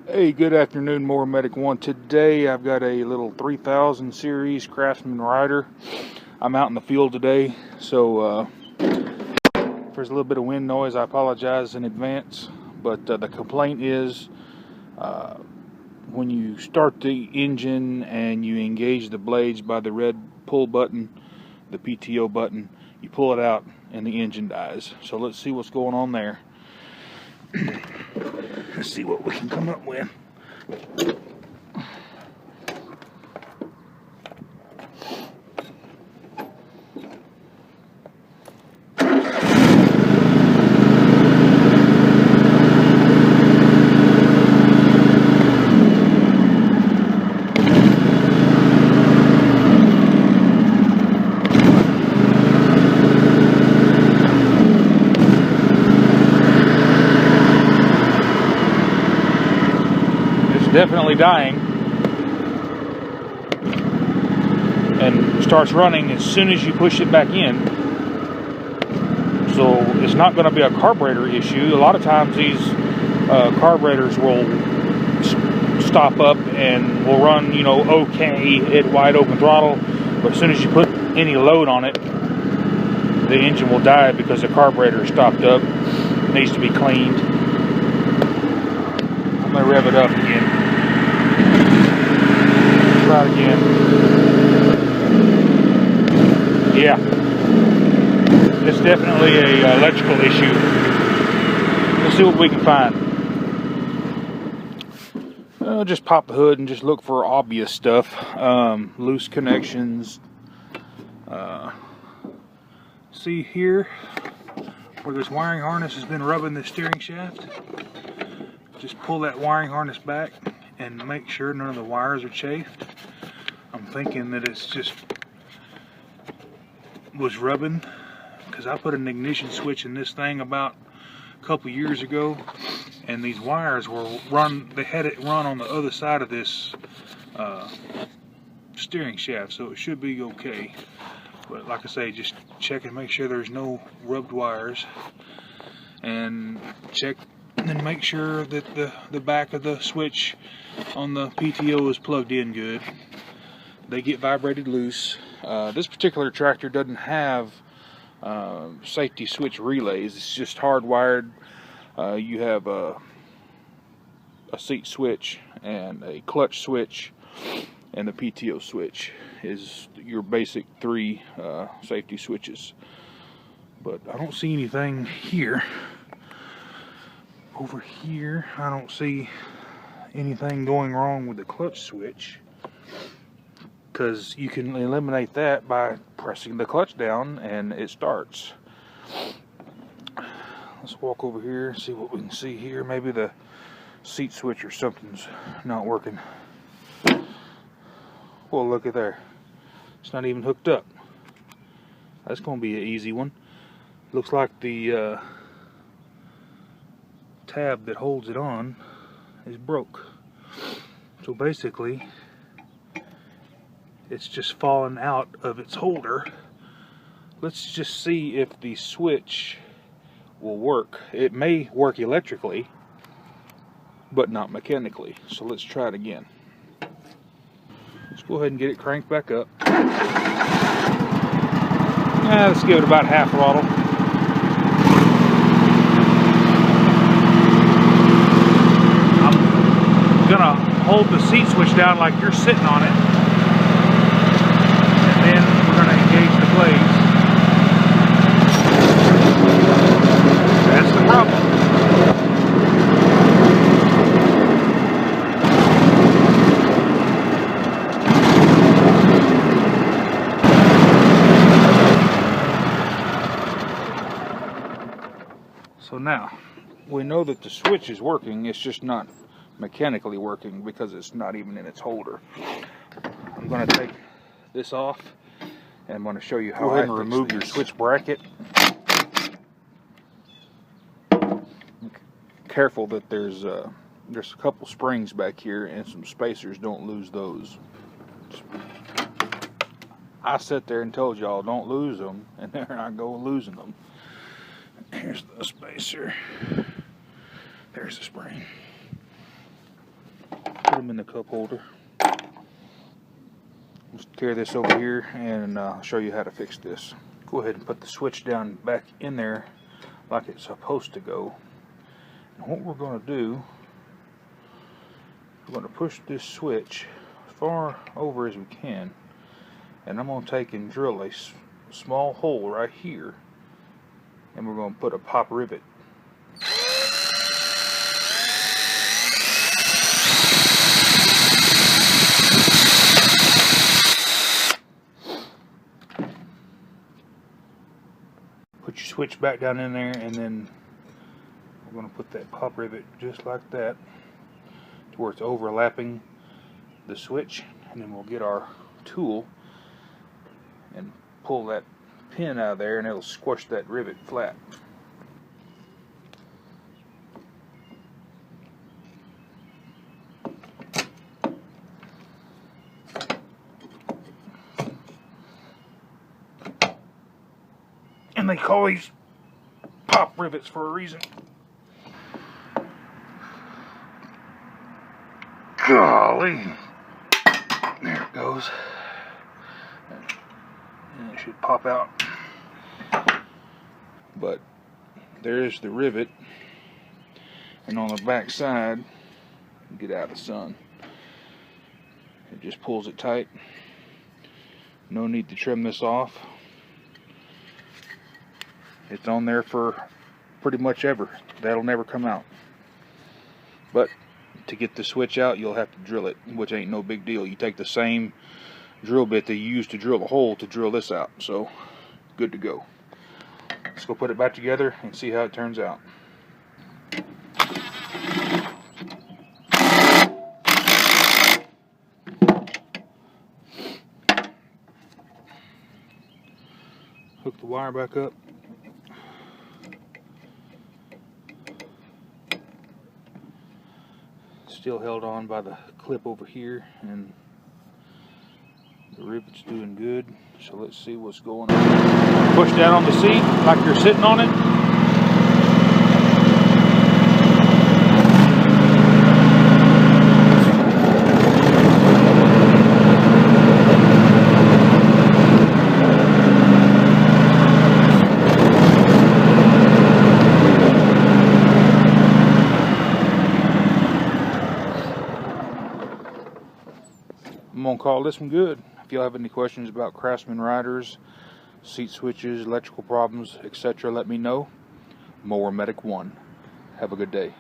Hey, good afternoon, More Medic One. Today I've got a little 3000 series Craftsman rider. I'm out in the field today, so if there's a little bit of wind noise, I apologize in advance. But the complaint is when you start the engine and you engage the blades by the red pull button, the PTO button, you pull it out and the engine dies. So let's see what's going on there. Let's see what we can come up with. Definitely dying, and starts running as soon as you push it back in. So it's not going to be a carburetor issue. A lot of times these carburetors will stop up and will run, okay at wide open throttle, but as soon as you put any load on it, the engine will die because the carburetor is stopped up. It needs to be cleaned. I'm going to rev it up again. Try it again. Yeah, it's definitely a electrical issue. Let's see what we can find. Just pop the hood and just look for obvious stuff. Loose connections. See here where this wiring harness has been rubbing the steering shaft. Just pull that wiring harness back and make sure none of the wires are chafed. I'm thinking that it's just was rubbing, because I put an ignition switch in this thing about a couple years ago, and these wires were they had it run on the other side of this steering shaft, so it should be okay. But like I say, just check and make sure there's no rubbed wires, and check and then make sure that the back of the switch on the PTO is plugged in good. They get vibrated loose. This particular tractor doesn't have safety switch relays. It's just hardwired. You have a seat switch and a clutch switch, and the PTO switch is your basic three safety switches. But I don't see anything here. Over here, I don't see anything going wrong with the clutch switch, because you can eliminate that by pressing the clutch down and it starts. Let's walk over here and see what we can see here. Maybe the seat switch or something's not working. Well, look at there. It's not even hooked up. That's going to be an easy one. Looks like the tab that holds it on is broke. So basically, it's just fallen out of its holder. Let's just see if the switch will work. It may work electrically, but not mechanically. So let's try it again. Let's go ahead and get it cranked back up. Let's give it about half throttle. I'm gonna hold the seat switch down like you're sitting on it, and then we're gonna engage the blades. That's the problem. So now we know that the switch is working. It's just not mechanically working because it's not even in its holder. I'm going to take this off and I'm going to show you how I remove your switch bracket. Careful that there's a couple springs back here and some spacers. Don't lose those. I sat there and told y'all don't lose them, and there I go losing them. Here's the spacer. There's the spring. them in the cup holder. Let's carry this over here and I'll show you how to fix this. Go ahead and put the switch down back in there like it's supposed to go. And what we're going to do, we're going to push this switch as far over as we can, and I'm going to take and drill a small hole right here, and we're going to put a pop rivet. Put your switch back down in there, and then we're going to put that pop rivet just like that to where it's overlapping the switch, and then we'll get our tool and pull that pin out of there, and it'll squish that rivet flat. And they call these pop rivets for a reason. Golly. There it goes. And it should pop out. But there's the rivet. And on the back side, get out of the sun. It just pulls it tight. No need to trim this off. It's on there for pretty much ever. That'll never come out. But to get the switch out, you'll have to drill it, which ain't no big deal. You take the same drill bit that you used to drill the hole to drill this out. So, good to go. Let's go put it back together and see how it turns out. Hook the wire back up. Still held on by the clip over here, and the rivet's doing good. So let's see what's going on. Push down on the seat like you're sitting on it. I'm going to call this one good. If y'all have any questions about Craftsman riders, seat switches, electrical problems, etc., let me know. Mower Medic 1. Have a good day.